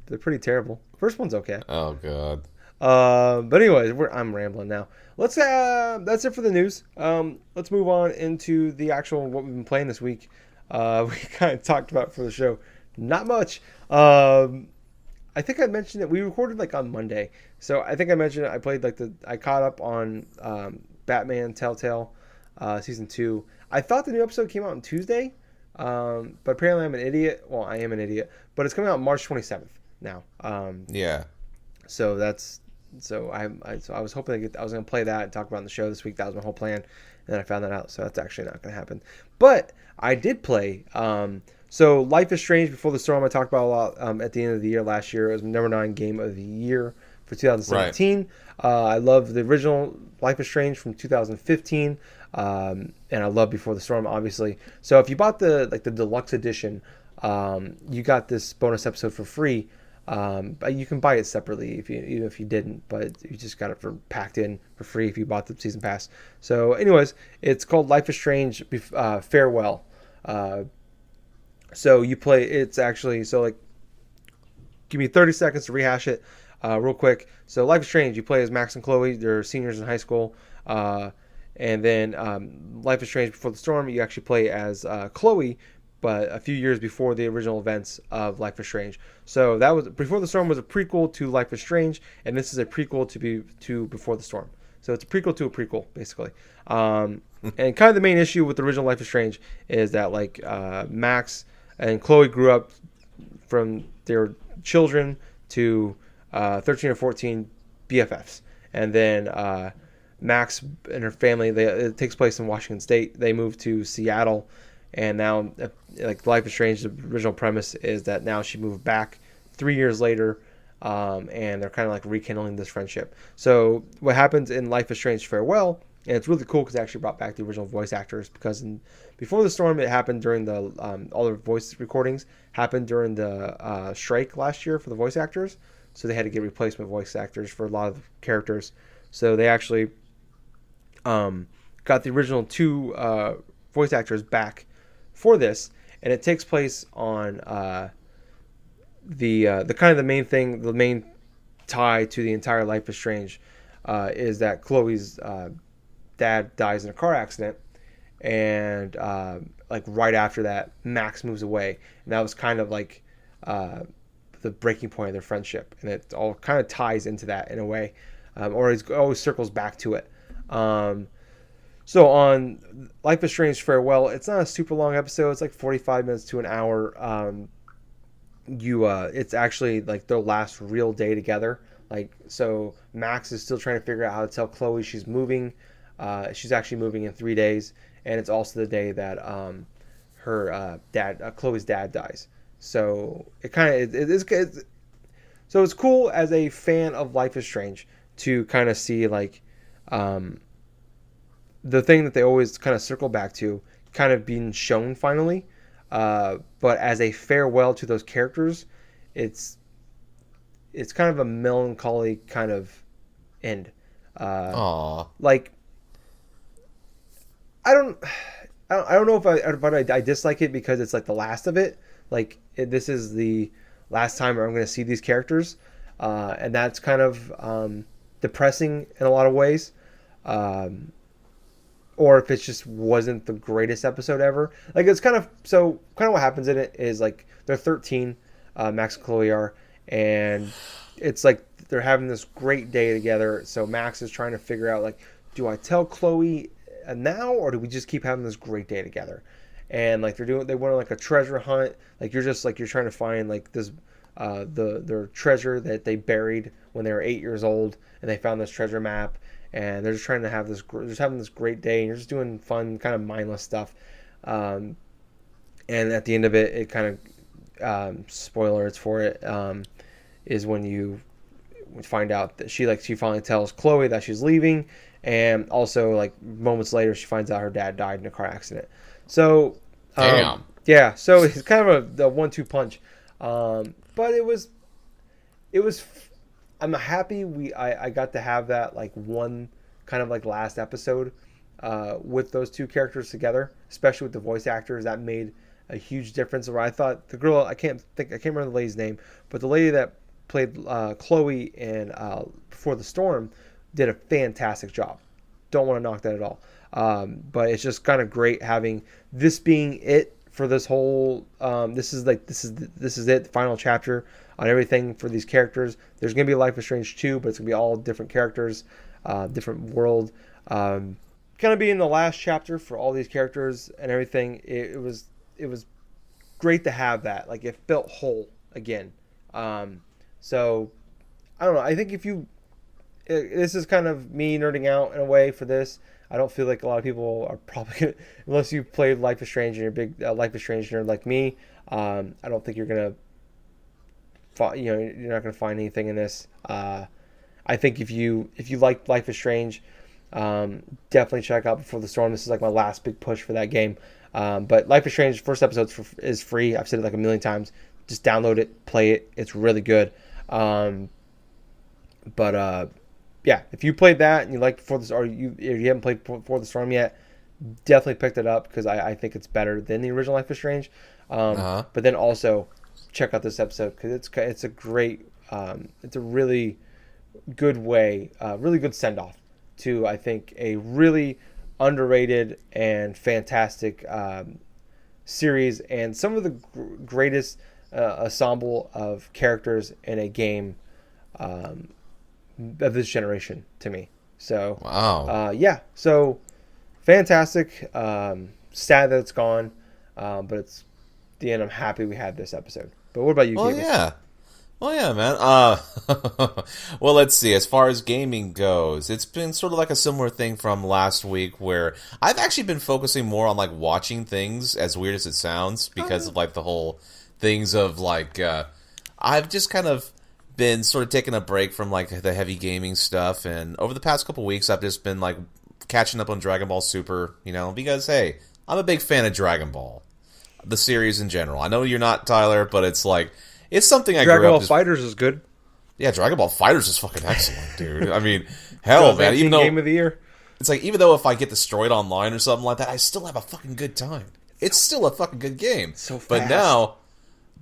they're pretty terrible. First one's okay. Oh god. But anyways, I'm rambling now. That's it for the news. Let's move on into the actual what we've been playing this week. We kind of talked about for the show, not much. I think I mentioned that we recorded like on Monday, so I think I mentioned I played I caught up on Batman Telltale season 2. I thought the new episode came out on Tuesday, but apparently I'm an idiot. Well, I am an idiot, but it's coming out March 27th now. Yeah. So I was hoping I was going to play that and talk about it on the show this week. That was my whole plan, and then I found that out. So that's actually not going to happen. But I did play. So Life is Strange Before the Storm I talked about a lot at the end of the year last year. It was number 9 game of the year for 2017. Right. I love the original Life is Strange from 2015, and I love Before the Storm, obviously. So if you bought the deluxe edition, you got this bonus episode for free But you can buy it separately even if you didn't, but you just got it packed in for free if you bought the season pass. So, anyways, it's called Life is Strange Farewell. So you play. It's actually so like. Give me 30 seconds to rehash it real quick. So Life is Strange. You play as Max and Chloe. They're seniors in high school. And then Life is Strange Before the Storm. You actually play as Chloe, but a few years before the original events of Life is Strange. So that was Before the Storm was a prequel to Life is Strange, and this is a prequel to Before the Storm. So it's a prequel to a prequel, basically. And kind of the main issue with the original Life is Strange is that like Max and Chloe grew up from their children to 13 or 14 BFFs, and then Max and her family. It takes place in Washington State. They moved to Seattle. And now, like Life is Strange, the original premise is that now she moved back 3 years later, and they're kind of like rekindling this friendship. So what happens in Life is Strange Farewell, and it's really cool because they actually brought back the original voice actors, because Before the Storm, it happened during the all the voice recordings happened during the strike last year for the voice actors, so they had to get replacement voice actors for a lot of characters. So they actually got the original two voice actors back for this, and it takes place on the kind of the main thing, the main tie to the entire Life is Strange is that Chloe's dad dies in a car accident, and like right after that, Max moves away, and that was kind of like the breaking point of their friendship, and it all kind of ties into that in a way, or it always circles back to it. So on Life is Strange Farewell, it's not a super long episode. It's like 45 minutes to an hour. It's actually like their last real day together. Like, so Max is still trying to figure out how to tell Chloe she's moving. She's actually moving in 3 days, and it's also the day that her dad, Chloe's dad, dies. So it kind of so it's cool as a fan of Life is Strange to kind of see like. The thing that they always kind of circle back to kind of being shown finally, but as a farewell to those characters, it's kind of a melancholy kind of end. Like I don't know if I dislike it because it's like the last of it. Like this is the last time I'm going to see these characters, and that's kind of depressing in a lot of ways. Or if it just wasn't the greatest episode ever. Like it's kind of what happens in it is like they're 13, Max and Chloe are, and it's like they're having this great day together. So Max is trying to figure out like, do I tell Chloe now, or do we just keep having this great day together? And like they went on like a treasure hunt. Like you're trying to find like this their treasure that they buried when they were 8 years old, and they found this treasure map. And they're just trying to have having this great day, and you're just doing fun, kind of mindless stuff. And at the end of it, it kind of spoilers for it is when you find out that she finally tells Chloe that she's leaving, and also like moments later she finds out her dad died in a car accident. So damn. Yeah, so it's kind of a 1-2 punch, but it was. I'm happy I got to have that like one kind of like last episode with those two characters together, especially with the voice actors. That made a huge difference. Where I thought the girl, I can't remember the lady's name, but the lady that played Chloe in Before the Storm did a fantastic job. Don't want to knock that at all, but it's just kind of great having this being it for this whole. This is it, the final chapter on everything for these characters. There's going to be Life is Strange 2, but it's going to be all different characters, different world. Kind of being the last chapter for all these characters and everything. It was great to have that. Like it felt whole again. So I don't know. I think this is kind of me nerding out in a way for this. I don't feel like a lot of people are probably gonna, unless you played Life is Strange and you're a big Life is Strange nerd like me. I don't think you're gonna. You're not going to find anything in this. I think if you like Life is Strange, definitely check out Before the Storm. This is like my last big push for that game. But Life is Strange first episode is free. I've said it like a million times. just download it, play it. It's really good. Yeah, if you played that and you liked Before the Storm, or if you haven't played Before the Storm yet, definitely picked it up because I think it's better than the original Life is Strange. But then also check out this episode because it's a great, it's a really good way, really good send off to, I think, a really underrated and fantastic series and some of the greatest ensemble of characters in a game of this generation to me. So Wow. yeah, so fantastic. Sad that it's gone, but it's the end. I'm happy we had this episode. But what about you, Oh Gables? yeah. Oh yeah, man. Well, let's see. As far as gaming goes, it's been sort of like a similar thing from last week, where I've actually been focusing more on like watching things. As weird as it sounds, because of like the whole things of like, I've just kind of been sort of taking a break from like the heavy gaming stuff, and over the past couple weeks, I've just been like catching up on Dragon Ball Super. Because hey, I'm a big fan of Dragon Ball, the series in general. I know you're not, Tyler, but it's like. It's something I Dragon grew Ball up just... Fighters is good. Yeah, Dragon Ball Fighters is fucking excellent, dude. I mean, hell, man. Even though Game of the Year. it's like, even though if I get destroyed online or something like that, I still have a fucking good time. It's still a fucking good game. So fast.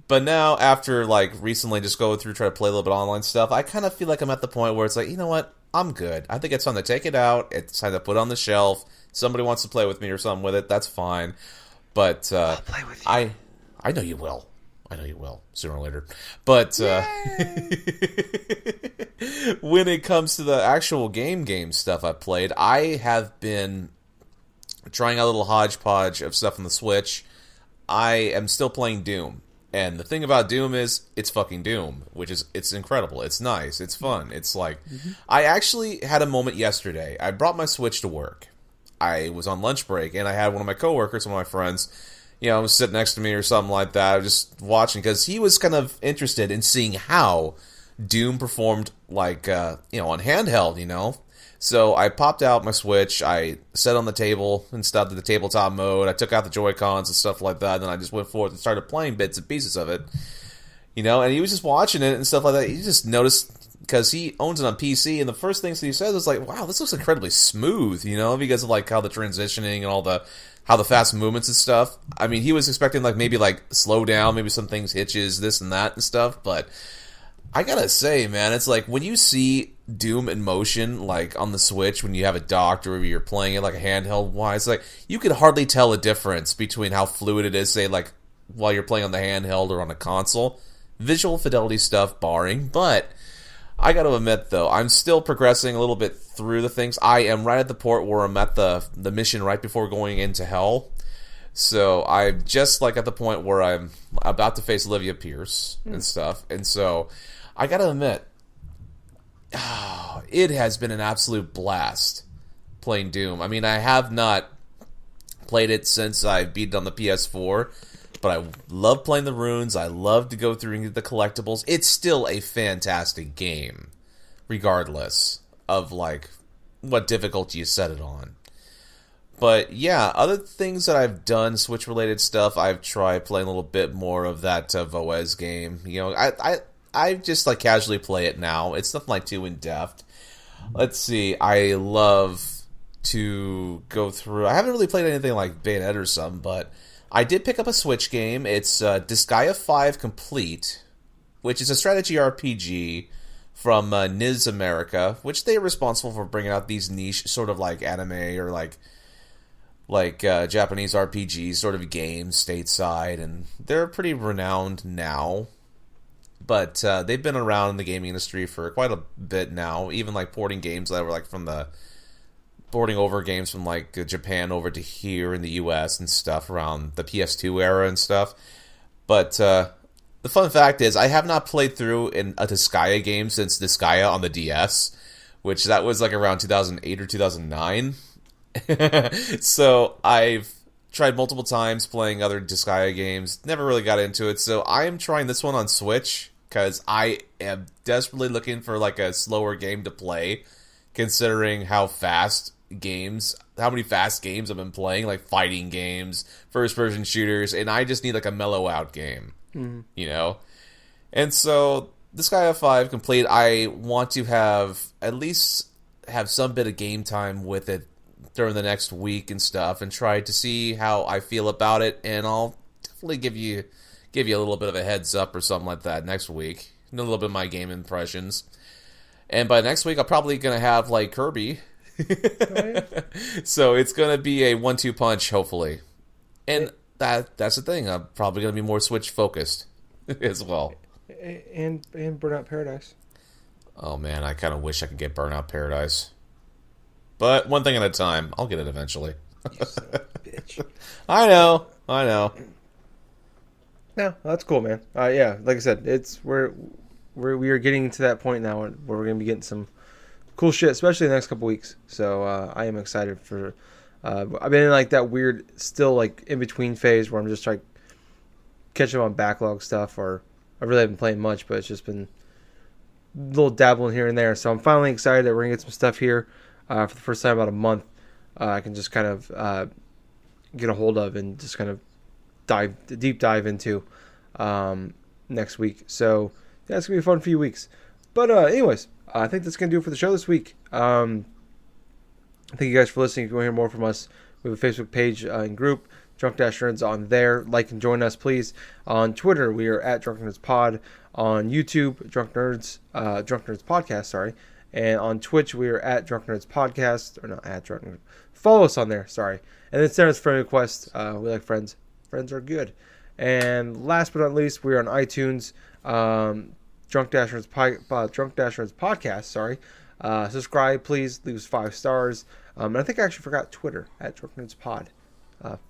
But now after like recently just going through try to play a little bit of online stuff, I kind of feel like I'm at the point where it's like, you know what? I'm good. I think it's time to take it out. It's time to put it on the shelf. Somebody wants to play with me or something with it. That's fine. But I'll play with you. I know you will. I know you will, sooner or later. But when it comes to the actual game stuff I've played, I have been trying out a little hodgepodge of stuff on the Switch. I am still playing Doom. And the thing about Doom is, it's fucking Doom, it's incredible. It's nice. It's fun. It's like, I actually had a moment yesterday. I brought my Switch to work. I was on lunch break, and I had one of my coworkers, one of my friends, was sitting next to me or something like that. I was just watching because he was kind of interested in seeing how Doom performed, like, on handheld, So I popped out my Switch, I set on the table and stuff, did the tabletop mode, I took out the Joy-Cons and stuff like that, and then I just went forth and started playing bits and pieces of it. And he was just watching it and stuff like that. He just noticed, because he owns it on PC, and the first things that he said was like, wow, this looks incredibly smooth, because of like how the transitioning and all the how the fast movements and stuff. I mean, he was expecting like maybe like slow down, maybe some things hitches, this and that and stuff, but I gotta say, man, it's like when you see Doom in motion, like on the Switch, when you have it docked or you're playing it like a handheld wise, like you could hardly tell a difference between how fluid it is, say, like while you're playing on the handheld or on a console. Visual fidelity stuff barring, but I gotta admit though, I'm still progressing a little bit through the things. I am right at the port where I'm at the mission right before going into hell. So I'm just like at the point where I'm about to face Olivia Pierce and stuff. And so I gotta admit, it has been an absolute blast playing Doom. I mean, I have not played it since I beat it on the PS4, but I love playing the runes. I love to go through and get the collectibles. It's still a fantastic game, regardless of like what difficulty you set it on. But yeah, other things that I've done, Switch-related stuff, I've tried playing a little bit more of that Voez game. I just like casually play it now. It's nothing like too in-depth. Let's see, I love to go through... I haven't really played anything like Bayonetta or something, but I did pick up a Switch game. It's Disgaea 5 Complete, which is a strategy RPG from NIS America, which they are responsible for bringing out these niche sort of like anime or like Japanese RPG sort of games stateside, and they're pretty renowned now. But they've been around in the gaming industry for quite a bit now, even like porting games that were like from the porting over games from like Japan over to here in the US and stuff around the PS2 era and stuff. But the fun fact is, I have not played through a Disgaea game since Disgaea on the DS, which that was like around 2008 or 2009. So I've tried multiple times playing other Disgaea games, never really got into it, so I am trying this one on Switch, because I am desperately looking for like a slower game to play, considering how many fast games I've been playing, like fighting games, first-person shooters, and I just need like a mellow-out game. you know? And so, this guy at 5 complete, I want to have at least have some bit of game time with it during the next week and stuff, and try to see how I feel about it, and I'll definitely give you a little bit of a heads up or something like that next week. A little bit of my game impressions. And by next week, I'm probably going to have, like, Kirby. So it's going to be a 1-2 punch, hopefully. And that's the thing. I'm probably going to be more Switch-focused as well. And Burnout Paradise. Oh, man, I kind of wish I could get Burnout Paradise. But one thing at a time. I'll get it eventually. You son of a bitch. I know. No, that's cool, man. Yeah, like I said, we are getting to that point now where we're going to be getting some cool shit, especially the next couple weeks. So I am excited for. I've been in like that weird, still like in between phase where I'm just like catching up on backlog stuff, or I really haven't played much, but it's just been a little dabbling here and there. So I'm finally excited that we're gonna get some stuff here for the first time in about a month. I can just kind of get a hold of and just kind of deep dive into next week. So yeah, it's gonna be a fun few weeks. But anyways, I think that's gonna do it for the show this week. Thank you guys for listening. If you want to hear more from us, we have a Facebook page and group, Drunk Dash Nerds, on there. Like and join us, please. On Twitter, we are at Drunk Nerds Pod. On YouTube, Drunk Nerds Podcast, sorry. And on Twitch, we are at Drunk Nerds Podcast, or not at Drunk Nerds. Follow us on there, sorry. And then send us friend requests. We like friends. Friends are good. And last but not least, we are on iTunes. Drunk Dash Nerds Podcast, sorry. Subscribe, please. Leave us 5 stars. And I think I actually forgot Twitter at Drunk Nerds Pod.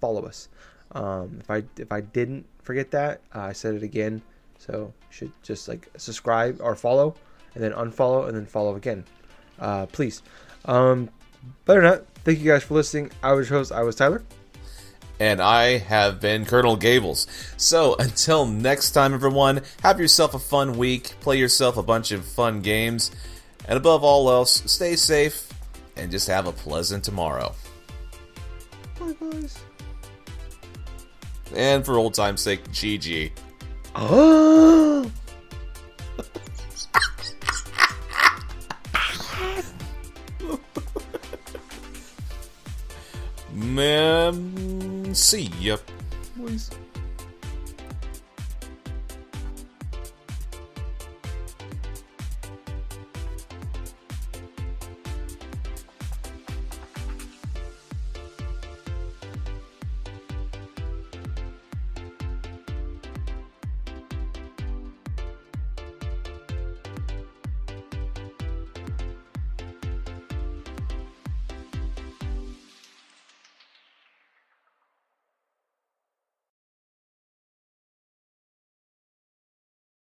Follow us. If I didn't forget that, I said it again. So you should just like subscribe or follow, and then unfollow, and then follow again. Please. Better not. Thank you guys for listening. I was your host. I was Tyler. And I have been Colonel Gables. So, until next time, everyone, have yourself a fun week, play yourself a bunch of fun games, and above all else, stay safe, and just have a pleasant tomorrow. Bye, guys. And for old time's sake, GG. Oh! Man, see ya.